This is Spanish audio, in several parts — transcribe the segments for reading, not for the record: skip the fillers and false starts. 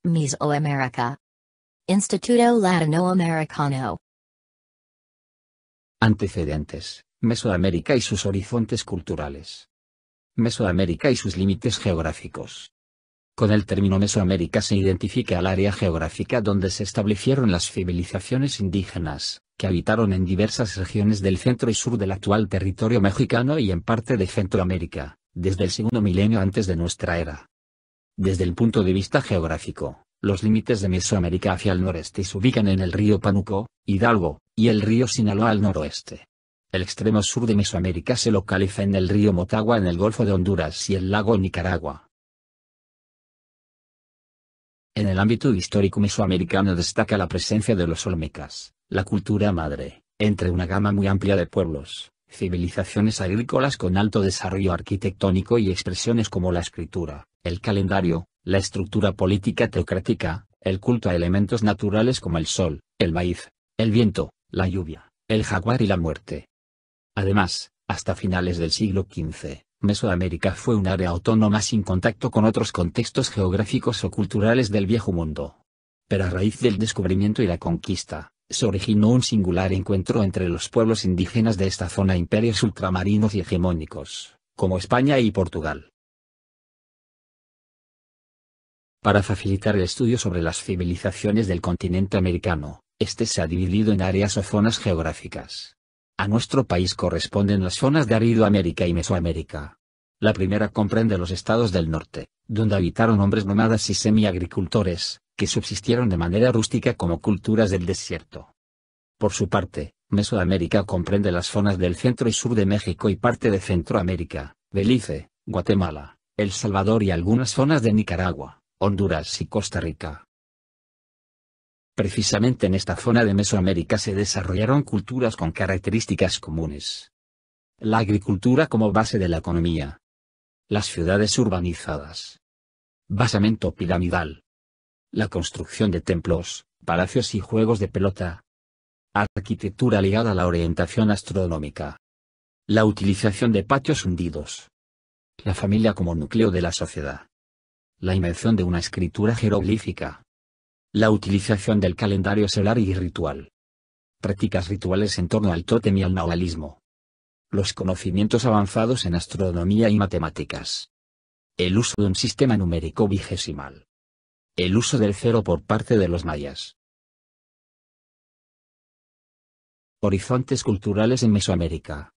Mesoamerica. Instituto Latinoamericano. Antecedentes: Mesoamérica y sus horizontes culturales. Mesoamérica y sus límites geográficos. Con el término Mesoamérica se identifica al área geográfica donde se establecieron las civilizaciones indígenas, que habitaron en diversas regiones del centro y sur del actual territorio mexicano y en parte de Centroamérica, desde el segundo milenio antes de nuestra era. Desde el punto de vista geográfico, los límites de Mesoamérica hacia el noreste se ubican en el río Pánuco, Hidalgo, y el río Sinaloa al noroeste. El extremo sur de Mesoamérica se localiza en el río Motagua en el Golfo de Honduras y el lago Nicaragua. En el ámbito histórico mesoamericano destaca la presencia de los olmecas, la cultura madre, entre una gama muy amplia de pueblos, civilizaciones agrícolas con alto desarrollo arquitectónico y expresiones como la escritura, el calendario, la estructura política teocrática, el culto a elementos naturales como el sol, el maíz, el viento, la lluvia, el jaguar y la muerte. Además, hasta finales del siglo XV, Mesoamérica fue un área autónoma sin contacto con otros contextos geográficos o culturales del Viejo Mundo. Pero a raíz del descubrimiento y la conquista, se originó un singular encuentro entre los pueblos indígenas de esta zona, imperios ultramarinos y hegemónicos, como España y Portugal. Para facilitar el estudio sobre las civilizaciones del continente americano, este se ha dividido en áreas o zonas geográficas. A nuestro país corresponden las zonas de Aridoamérica y Mesoamérica. La primera comprende los estados del norte, donde habitaron hombres nómadas y semi-agricultores, que subsistieron de manera rústica como culturas del desierto. Por su parte, Mesoamérica comprende las zonas del centro y sur de México y parte de Centroamérica, Belice, Guatemala, El Salvador y algunas zonas de Nicaragua, Honduras y Costa Rica. Precisamente en esta zona de Mesoamérica se desarrollaron culturas con características comunes. La agricultura como base de la economía. Las ciudades urbanizadas. Basamento piramidal. La construcción de templos, palacios y juegos de pelota. Arquitectura ligada a la orientación astronómica. La utilización de patios hundidos. La familia como núcleo de la sociedad. La invención de una escritura jeroglífica. La utilización del calendario solar y ritual. Prácticas rituales en torno al tótem y al nahualismo. Los conocimientos avanzados en astronomía y matemáticas. El uso de un sistema numérico vigesimal. El uso del cero por parte de los mayas. Horizontes culturales en Mesoamérica.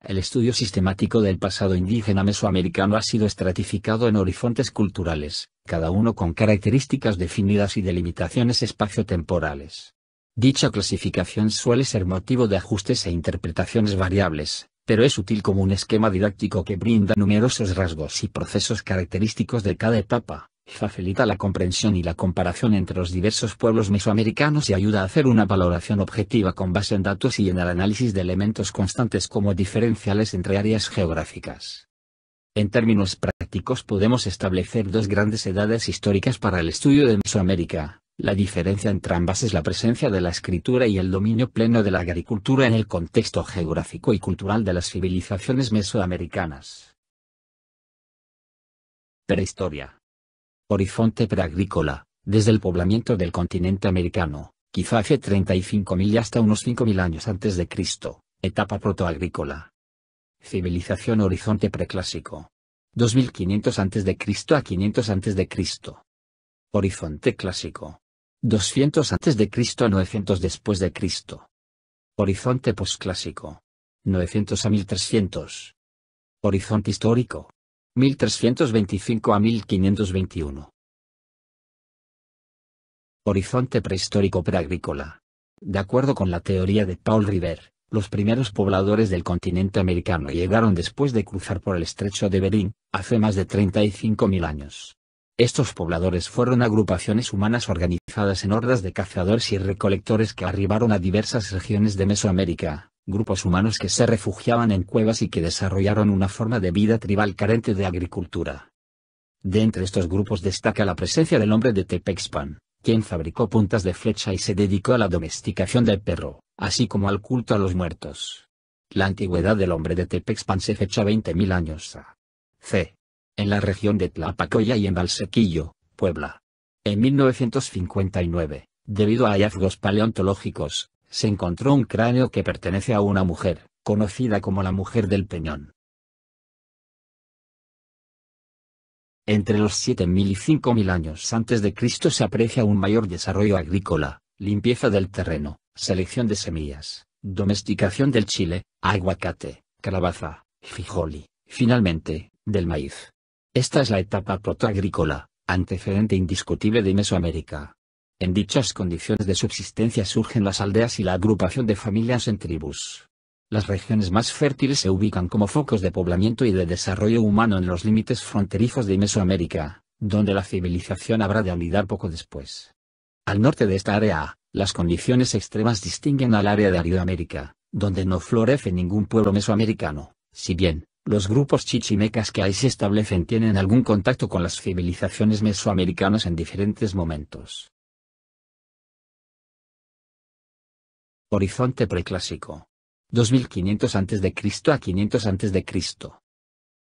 El estudio sistemático del pasado indígena mesoamericano ha sido estratificado en horizontes culturales, cada uno con características definidas y delimitaciones espaciotemporales. Dicha clasificación suele ser motivo de ajustes e interpretaciones variables, pero es útil como un esquema didáctico que brinda numerosos rasgos y procesos característicos de cada etapa, facilita la comprensión y la comparación entre los diversos pueblos mesoamericanos y ayuda a hacer una valoración objetiva con base en datos y en el análisis de elementos constantes como diferenciales entre áreas geográficas. En términos prácticos podemos establecer dos grandes edades históricas para el estudio de Mesoamérica. La diferencia entre ambas es la presencia de la escritura y el dominio pleno de la agricultura en el contexto geográfico y cultural de las civilizaciones mesoamericanas. Prehistoria. Horizonte preagrícola, desde el poblamiento del continente americano, quizá hace 35.000 y hasta unos 5.000 años antes de Cristo, etapa protoagrícola. Civilización horizonte preclásico. 2500 a.C. a 500 a.C. Horizonte clásico. 200 a.C. a 900 después de Cristo. Horizonte posclásico. 900 a 1300. Horizonte histórico. 1325 a 1521. Horizonte prehistórico preagrícola. De acuerdo con la teoría de Paul River, los primeros pobladores del continente americano llegaron después de cruzar por el estrecho de Bering, hace más de 35.000 años. Estos pobladores fueron agrupaciones humanas organizadas en hordas de cazadores y recolectores que arribaron a diversas regiones de Mesoamérica, grupos humanos que se refugiaban en cuevas y que desarrollaron una forma de vida tribal carente de agricultura. De entre estos grupos destaca la presencia del hombre de Tepexpan, quien fabricó puntas de flecha y se dedicó a la domesticación del perro, así como al culto a los muertos. La antigüedad del hombre de Tepexpan se fecha 20.000 años a.C. en la región de Tlapacoya y en Valsequillo, Puebla. En 1959, debido a hallazgos paleontológicos, se encontró un cráneo que pertenece a una mujer, conocida como la Mujer del Peñón. Entre los 7000 y 5000 años antes de Cristo se aprecia un mayor desarrollo agrícola, limpieza del terreno, selección de semillas, domesticación del chile, aguacate, calabaza, frijol y, finalmente, del maíz. Esta es la etapa protoagrícola, antecedente indiscutible de Mesoamérica. En dichas condiciones de subsistencia surgen las aldeas y la agrupación de familias en tribus. Las regiones más fértiles se ubican como focos de poblamiento y de desarrollo humano en los límites fronterizos de Mesoamérica, donde la civilización habrá de anidar poco después. Al norte de esta área, las condiciones extremas distinguen al área de Aridoamérica, donde no florece ningún pueblo mesoamericano, si bien, los grupos chichimecas que ahí se establecen tienen algún contacto con las civilizaciones mesoamericanas en diferentes momentos. Horizonte preclásico. 2500 a.C. a 500 a.C.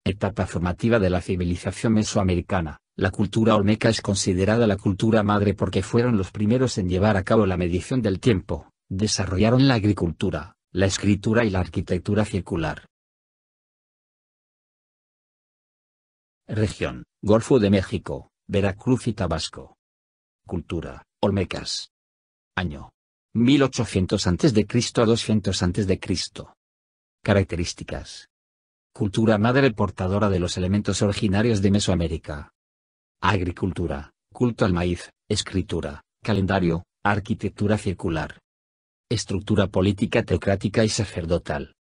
Etapa formativa de la civilización mesoamericana. La cultura olmeca es considerada la cultura madre porque fueron los primeros en llevar a cabo la medición del tiempo, desarrollaron la agricultura, la escritura y la arquitectura circular. Región: Golfo de México, Veracruz y Tabasco. Cultura: olmecas. Año: 1800 a.C. a 200 a.C. Características: cultura madre portadora de los elementos originarios de Mesoamérica. Agricultura, culto al maíz, escritura, calendario, arquitectura circular. Estructura política teocrática y sacerdotal.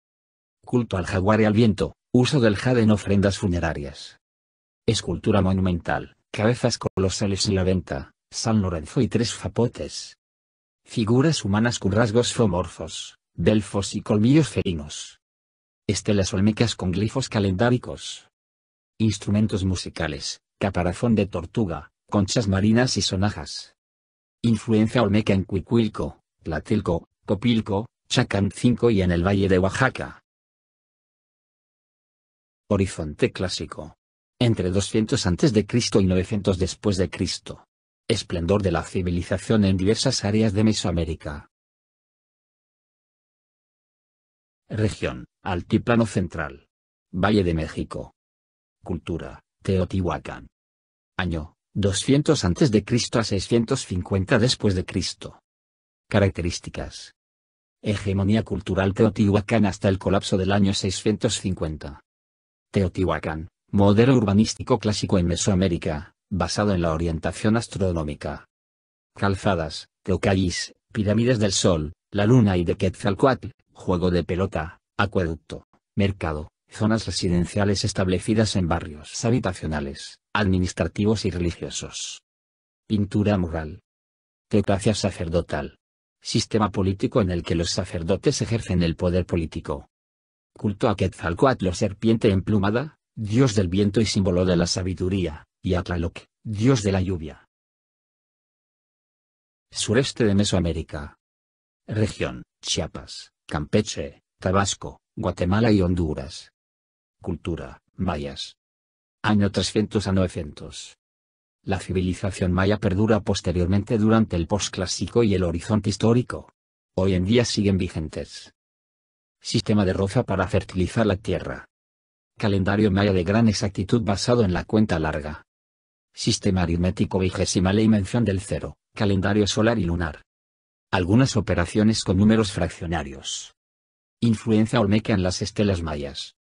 Culto al jaguar y al viento, uso del jade en ofrendas funerarias. Escultura monumental, cabezas colosales en la venta, San Lorenzo y tres zapotes. Figuras humanas con rasgos zoomorfos, belfos y colmillos felinos. Estelas olmecas con glifos calendáricos. Instrumentos musicales, caparazón de tortuga, conchas marinas y sonajas. Influencia olmeca en Cuicuilco, Tlatilco, Copilco, Chacancinco y en el Valle de Oaxaca. Horizonte clásico. Entre 200 a.C. y 900 después de Cristo. Esplendor de la civilización en diversas áreas de Mesoamérica. Región: Altiplano Central. Valle de México. Cultura: Teotihuacán. Año: 200 a.C. a 650 después de Cristo. Características: hegemonía cultural teotihuacana hasta el colapso del año 650. Teotihuacán, modelo urbanístico clásico en Mesoamérica, basado en la orientación astronómica. Calzadas, teocallis, pirámides del Sol, la Luna y de Quetzalcóatl, juego de pelota, acueducto, mercado, zonas residenciales establecidas en barrios habitacionales, administrativos y religiosos. Pintura mural. Teocracia sacerdotal. Sistema político en el que los sacerdotes ejercen el poder político. Culto a Quetzalcóatl, serpiente emplumada, dios del viento y símbolo de la sabiduría, y a Tlaloc, dios de la lluvia. Sureste de Mesoamérica. Región: Chiapas, Campeche, Tabasco, Guatemala y Honduras. Cultura: mayas. Año 300 a 900. La civilización maya perdura posteriormente durante el posclásico y el horizonte histórico. Hoy en día siguen vigentes. Sistema de roza para fertilizar la tierra. Calendario maya de gran exactitud basado en la cuenta larga. Sistema aritmético vigesimal e invención del cero, calendario solar y lunar. Algunas operaciones con números fraccionarios. Influencia olmeca en las estelas mayas.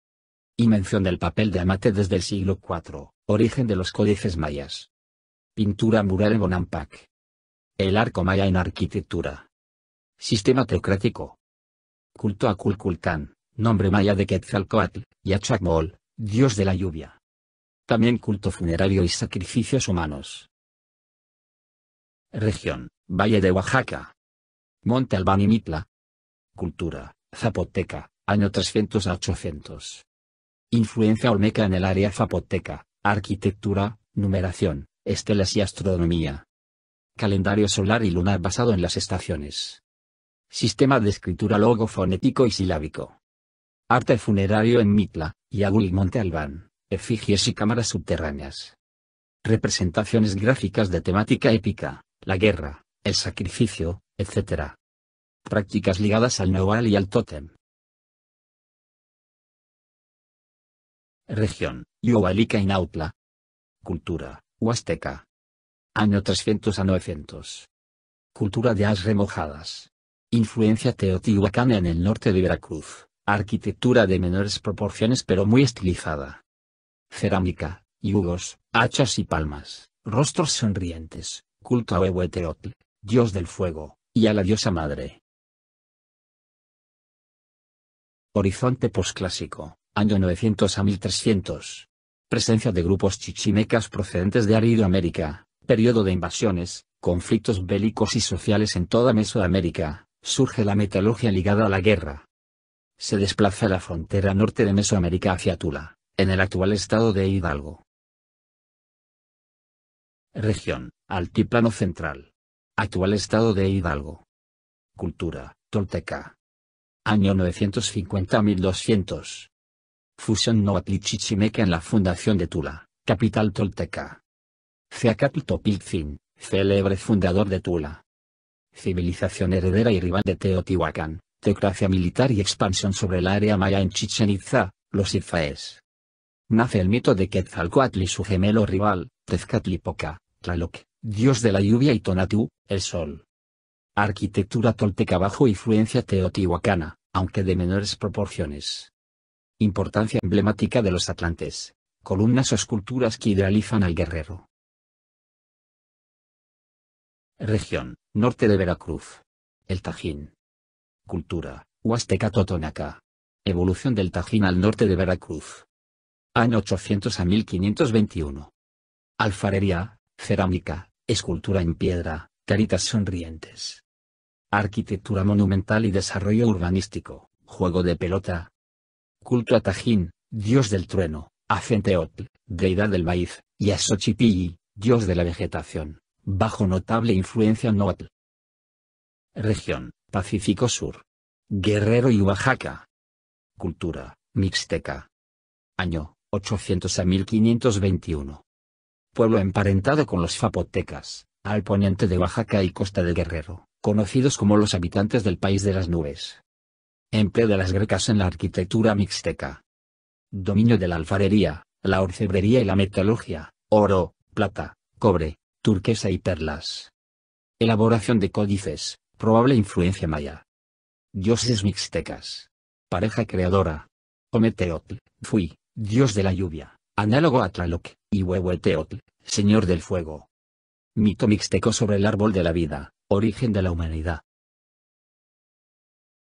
Invención del papel de amate desde el siglo IV, origen de los códices mayas. Pintura mural en Bonampak. El arco maya en arquitectura. Sistema teocrático. Culto a Kulkulcán, nombre maya de Quetzalcóatl, y a Chacmol, dios de la lluvia. También culto funerario y sacrificios humanos. Región: Valle de Oaxaca. Monte Albán y Mitla. Cultura: zapoteca, año 300 a 800. Influencia olmeca en el área zapoteca, arquitectura, numeración, estelas y astronomía. Calendario solar y lunar basado en las estaciones. Sistema de escritura logofonético y silábico. Arte funerario en Mitla, Yagul y Monte Albán, efigies y cámaras subterráneas. representaciones gráficas de temática épica, la guerra, el sacrificio, etc. Prácticas ligadas al Nahual y al tótem. Región, Iohualica y Nautla. Cultura, Huasteca. Año 300 a 900. Cultura de as remojadas. Influencia teotihuacana en el norte de Veracruz. Arquitectura de menores proporciones pero muy estilizada. Cerámica, yugos, hachas y palmas, rostros sonrientes, culto a Huehueteotl, dios del fuego, y a la diosa madre. Horizonte posclásico, año 900 a 1300. Presencia de grupos chichimecas procedentes de Aridoamérica, periodo de invasiones, conflictos bélicos y sociales en toda Mesoamérica, surge la metalurgia ligada a la guerra. Se desplaza la frontera norte de Mesoamérica hacia Tula, en el actual estado de Hidalgo. Región, Altiplano Central. Actual estado de Hidalgo. Cultura, tolteca. Año 950 a 1200. Fusión náhuatl y chichimeca en la fundación de Tula, capital tolteca. Ceacatl Topiltzin, célebre fundador de Tula. Civilización heredera y rival de Teotihuacán, teocracia militar y expansión sobre el área maya en Chichén Itzá, los Izaes. Nace el mito de Quetzalcóatl y su gemelo rival, Tezcatlipoca, Tlaloc, dios de la lluvia y Tonatú, el sol. Arquitectura tolteca bajo influencia teotihuacana, aunque de menores proporciones. Importancia emblemática de los atlantes. Columnas o esculturas que idealizan al guerrero. Región, norte de Veracruz. El Tajín. Cultura, Huasteca Totonaca. Evolución del Tajín al norte de Veracruz. Año 800 a 1521. Alfarería, cerámica, escultura en piedra, caritas sonrientes. Arquitectura monumental y desarrollo urbanístico, juego de pelota. Culto a Tajín, dios del trueno, a Centeotl, deidad del maíz, y a Xochipilli, dios de la vegetación, bajo notable influencia náhuatl. Región, Pacífico Sur. Guerrero y Oaxaca. Cultura, mixteca. Año, 800 a 1521. Pueblo emparentado con los zapotecas, al poniente de Oaxaca y costa de Guerrero, conocidos como los habitantes del país de las nubes. Empleo de las grecas en la arquitectura mixteca. Dominio de la alfarería, la orfebrería y la metalurgia, oro, plata, cobre, turquesa y perlas. Elaboración de códices, probable influencia maya. Dioses mixtecas. Pareja creadora. Ometeotl, Fui, dios de la lluvia, análogo a Tlaloc, y Huehueteotl, señor del fuego. Mito mixteco sobre el árbol de la vida, origen de la humanidad.